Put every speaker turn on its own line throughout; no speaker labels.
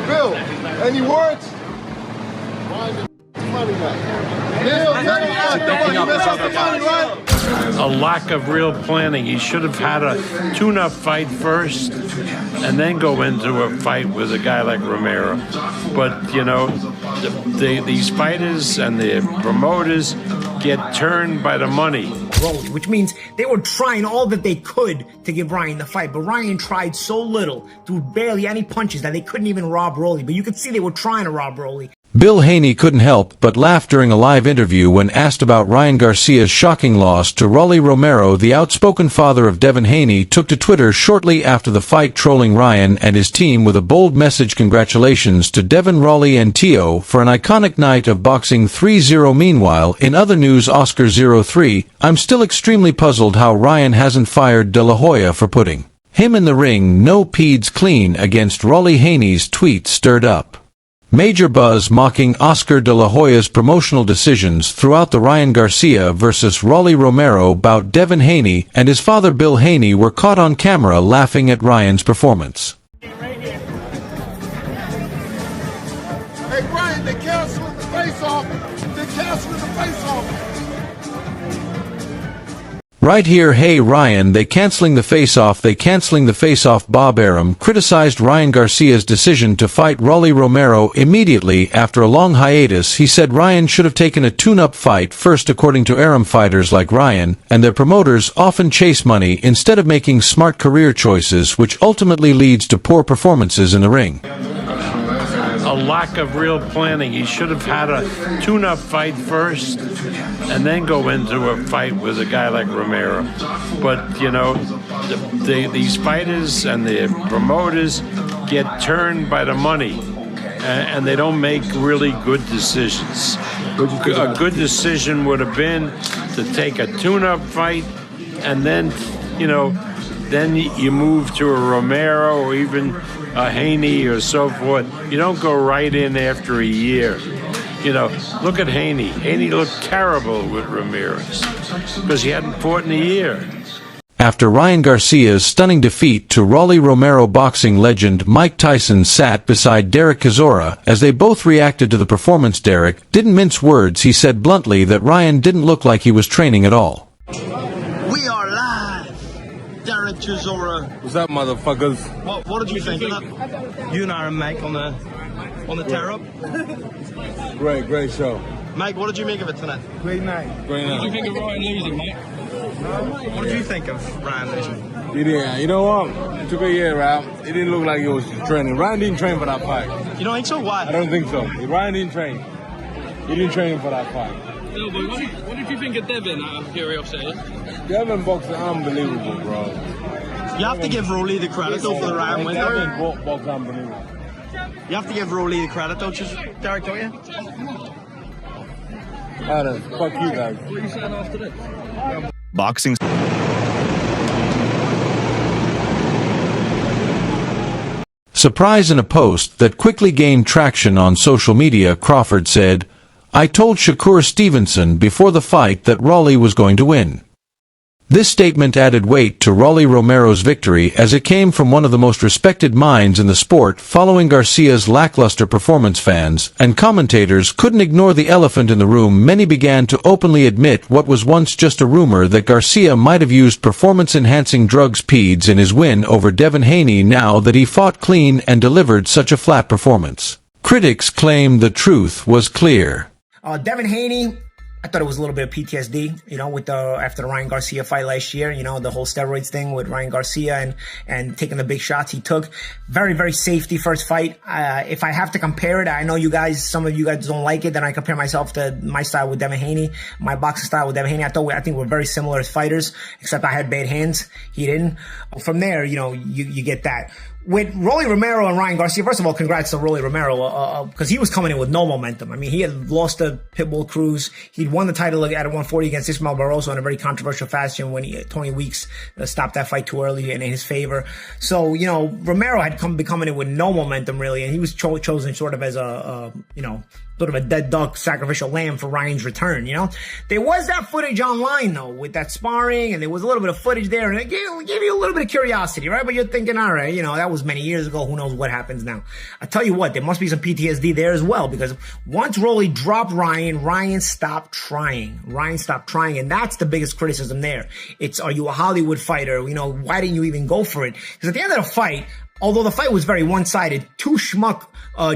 Bill, any words? Money back. Bill, money, right?
A lack of real planning. He should have had a tune-up fight first and then go into a fight with a guy like Romero. But, you know, these fighters and the promoters get turned by the money.
Rolly, which means they were trying all that they could to give Ryan the fight, but Ryan tried so little, threw barely any punches, that they couldn't even rob Rolly. But you could see they were trying to rob Rolly.
Bill Haney couldn't help but laugh during a live interview when asked about Ryan Garcia's shocking loss to Rolly Romero. The outspoken father of Devin Haney took to Twitter shortly after the fight, trolling Ryan and his team with a bold message: congratulations to Devin, Rolly and Tio for an iconic night of boxing 3-0. Meanwhile, in other news, Oscar 03, I'm still extremely puzzled how Ryan hasn't fired De La Hoya for putting him in the ring. No peds clean against Rolly. Haney's tweet stirred up major buzz, mocking Oscar De La Hoya's promotional decisions throughout the Ryan Garcia versus Rolly Romero bout. Devin Haney and his father Bill Haney were caught on camera laughing at Ryan's performance.
Hey, Ryan, they canceling the face-off. They canceling the face-off.
Right here, hey Ryan, they canceling the face-off. They canceling the face-off. Bob Arum criticized Ryan Garcia's decision to fight Rolly Romero immediately after a long hiatus. He said Ryan should have taken a tune-up fight first. According to Arum, fighters like Ryan and their promoters often chase money instead of making smart career choices, which ultimately leads to poor performances in the ring.
A lack of real planning. He should have had a tune-up fight first and then go into a fight with a guy like Romero. But, you know, these fighters and the promoters get turned by the money, and they don't make really good decisions. A good decision would have been to take a tune-up fight and then, you know, then you move to a Romero or even a Haney or so forth. You don't go right in after a year. You know, look at Haney. Haney looked terrible with Ramirez because he hadn't fought in a year.
After Ryan Garcia's stunning defeat to Rolly Romero, boxing legend Mike Tyson sat beside Derek Chisora as they both reacted to the performance. Derek didn't mince words. He said bluntly that Ryan didn't look like he was training at all.
We are live. Derek Chisora.
What's up, motherfuckers?
What did you think of that? You and Aaron, Mike, on the tear-up?
Great show.
Mike, what did you make of it tonight?
Great night.
Great night.
What did you think of Ryan losing, mate?
What did you think of Ryan losing?
He didn't. You know what? It took a year out. It didn't look like he was training. Ryan didn't train for that fight.
You don't think so? Why?
I don't think so. Ryan didn't train. He didn't train for that fight.
What did you think of Devin, out of curiosity?
Devin boxed unbelievable, bro.
You have to give Rolly the credit though for the Ryan win.
Devin boxed unbelievable.
You have to give Rolly the credit though, Derek, don't you?
Fuck you guys.
What are you saying after this?
Boxing.
Surprise. In a post that quickly gained traction on social media, Crawford said, "I told Shakur Stevenson before the fight that Rolly was going to win." This statement added weight to Rolly Romero's victory, as it came from one of the most respected minds in the sport. Following Garcia's lackluster performance, fans and commentators couldn't ignore the elephant in the room. Many began to openly admit what was once just a rumor, that Garcia might have used performance-enhancing drugs, PEDs, in his win over Devin Haney, now that he fought clean and delivered such a flat performance. Critics claim the truth was clear.
Devin Haney, I thought it was a little bit of PTSD, you know, with after the Ryan Garcia fight last year, you know, the whole steroids thing with Ryan Garcia and taking the big shots he took. Very, very safety first fight. If I have to compare it, I know some of you guys don't like it, then I compare myself to my style with Devin Haney, my boxing style with Devin Haney. I think we're very similar as fighters, except I had bad hands. He didn't. From there, you know, you get that. With Rolly Romero and Ryan Garcia, first of all, congrats to Rolly Romero, because he was coming in with no momentum. I mean, he had lost to Pitbull Cruz. He'd won the title at 140 against Ismael Barroso in a very controversial fashion when Tony Weeks stopped that fight too early in his favor. So, you know, Romero had been coming in with no momentum, really, and he was chosen sort of as sort of a dead duck, sacrificial lamb for Ryan's return, you know? There was that footage online, though, with that sparring, and there was a little bit of footage there, and it gave you a little bit of curiosity, right? But you're thinking, all right, you know, that was was many years ago. Who knows what happens now? I tell you what, there must be some PTSD there as well, because once Rolly dropped Ryan stopped trying. Ryan stopped trying, and that's the biggest criticism there. It's, are you a Hollywood fighter? You know, why didn't you even go for it? Because at the end of the fight, although the fight was very one-sided, two schmuck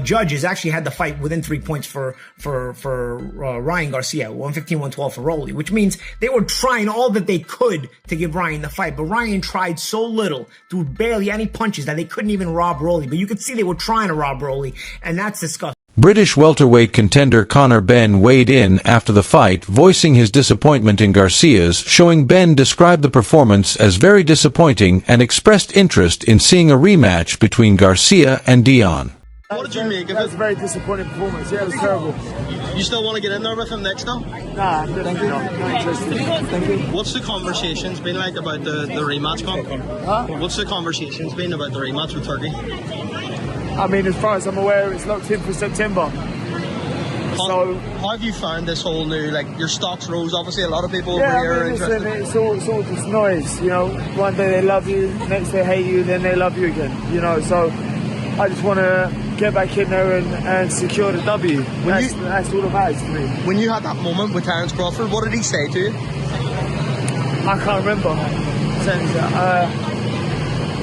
judges actually had the fight within 3 points for Ryan Garcia, 115-112 for Rolly, which means they were trying all that they could to give Ryan the fight. But Ryan tried so little, threw barely any punches, that they couldn't even rob Rolly. But you could see they were trying to rob Rolly, and that's disgusting.
British welterweight contender Conor Benn weighed in after the fight, voicing his disappointment in Garcia's, showing Benn described the performance as very disappointing and expressed interest in seeing a rematch between Garcia and Dion.
What did you make of it?
That's a very disappointing performance. Yeah, it was terrible.
You still want to get in there with him next time?
Nah, thank you. Not interested. Thank you.
What's the conversations been like about the rematch, Con?
Huh?
What's the conversations been about the rematch with Turkey?
I mean, as far as I'm aware, it's locked in for September. So,
how have you found this whole new, like, your stocks rose? Obviously, a lot of people
yeah,
over here
I
are
mean, listen,
interested.
it's all just noise, you know. One day they love you, next they hate you, then they love you again, you know. So I just want to get back in there and secure the W. That's all that matters to me.
When you had that moment with Terence Crawford, what did he say to you?
I can't remember. I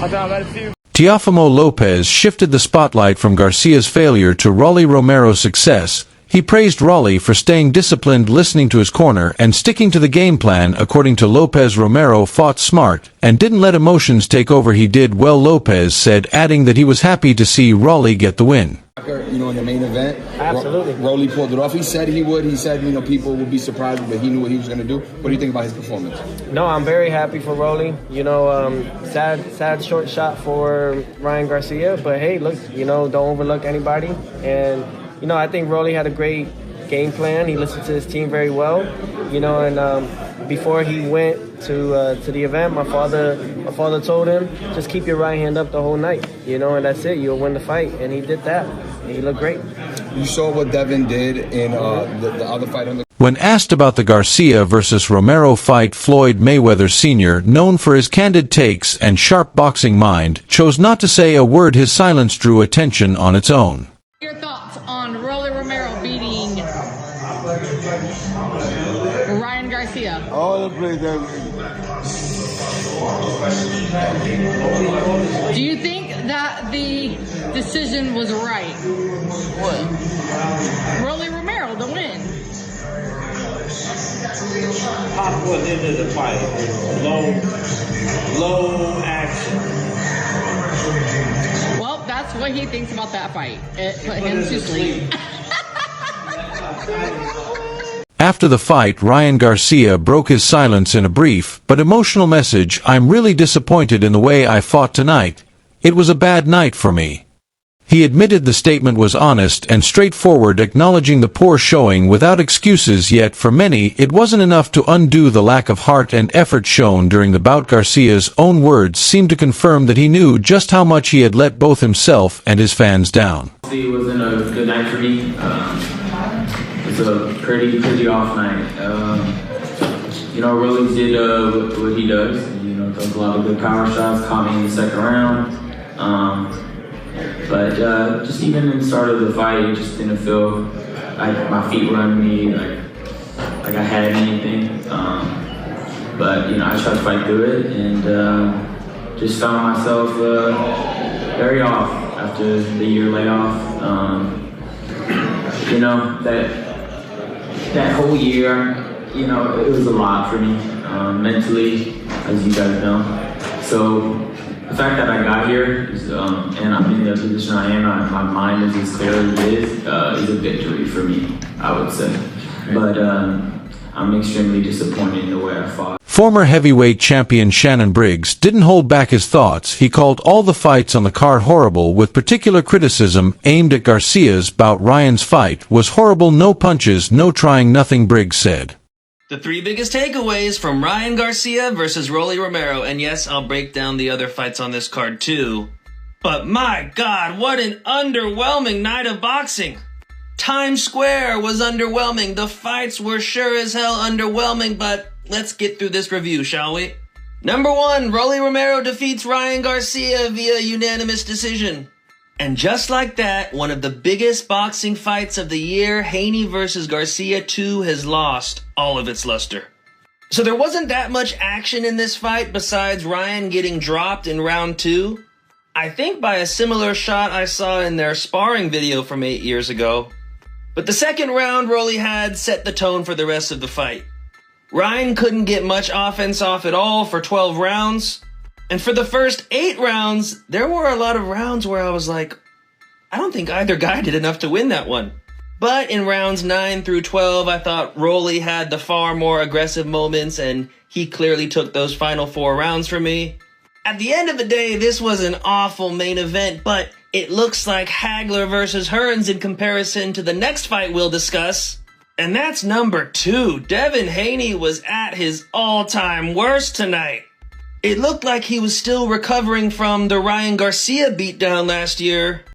don't know, I've had a few.
Teofimo Lopez shifted the spotlight from Garcia's failure to Rolly Romero's success. He praised Rolly for staying disciplined, listening to his corner, and sticking to the game plan. According to Lopez, Romero fought smart and didn't let emotions take over. He did well, Lopez said, adding that he was happy to see Rolly get the win.
You know, in the main event,
Absolutely.
Rolly pulled it off. He said he would. He said, you know, people would be surprised, but he knew what he was going to do. What do you think about his performance?
No, I'm very happy for Rolly. You know, sad short shot for Ryan Garcia, but hey, look, you know, don't overlook anybody. And you know, I think Rolly had a great game plan. He listened to his team very well. You know, and before he went to the event, my father told him, just keep your right hand up the whole night. You know, and that's it. You'll win the fight. And he did that. And he looked great.
You saw what Devin did in the other fight on the...
When asked about the Garcia versus Romero fight, Floyd Mayweather Sr., known for his candid takes and sharp boxing mind, chose not to say a word. His silence drew attention on its own.
Your thoughts on Rolly Romero beating Ryan Garcia?
All the players.
Do you think that the decision was right? What? Rolly Romero, the win.
Pop was into the fight. Low action.
Well, that's what he thinks about that fight. It put him to sleep.
After the fight, Ryan Garcia broke his silence in a brief but emotional message. I'm really disappointed in the way I fought tonight. It was a bad night for me. He admitted the statement was honest and straightforward, acknowledging the poor showing without excuses, yet for many it wasn't enough to undo the lack of heart and effort shown during the bout. Garcia's own words seemed to confirm that he knew just how much he had let both himself and his fans down.
It wasn't a good night for me. It was a pretty off night. You know, Rolly did what he does. You know, took a lot of good power shots, caught me in the second round. But just even in the start of the fight, it just didn't feel like my feet were under me, like I had anything. But you know, I tried to fight through it, and just found myself very off after the year layoff. You know, that whole year, you know, it was a lot for me mentally, as you guys know. So the fact that I got here is, and I'm in the position I am, my mind is as clear as it is a victory for me, I would say. But I'm extremely disappointed in the way I fought.
Former heavyweight champion Shannon Briggs didn't hold back his thoughts. He called all the fights on the card horrible, with particular criticism aimed at Garcia's bout. Ryan's fight was horrible, no punches, no trying, nothing, Briggs said.
The three biggest takeaways from Ryan Garcia versus Rolly Romero, and yes, I'll break down the other fights on this card too. But my God, what an underwhelming night of boxing! Times Square was underwhelming, the fights were sure as hell underwhelming, but let's get through this review, shall we? Number 1, Rolly Romero defeats Ryan Garcia via unanimous decision. And just like that, one of the biggest boxing fights of the year, Haney versus Garcia 2, has lost all of its luster. So there wasn't that much action in this fight besides Ryan getting dropped in round 2. I think by a similar shot I saw in their sparring video from 8 years ago. But the second round Rolly had set the tone for the rest of the fight. Ryan couldn't get much offense off at all for 12 rounds. And for the first 8 rounds, there were a lot of rounds where I was like, I don't think either guy did enough to win that one. But in rounds 9 through 12, I thought Rolly had the far more aggressive moments, and he clearly took those final 4 rounds for me. At the end of the day, this was an awful main event, but it looks like Hagler versus Hearns in comparison to the next fight we'll discuss. And that's number 2. Devin Haney was at his all-time worst tonight. It looked like he was still recovering from the Ryan Garcia beatdown last year.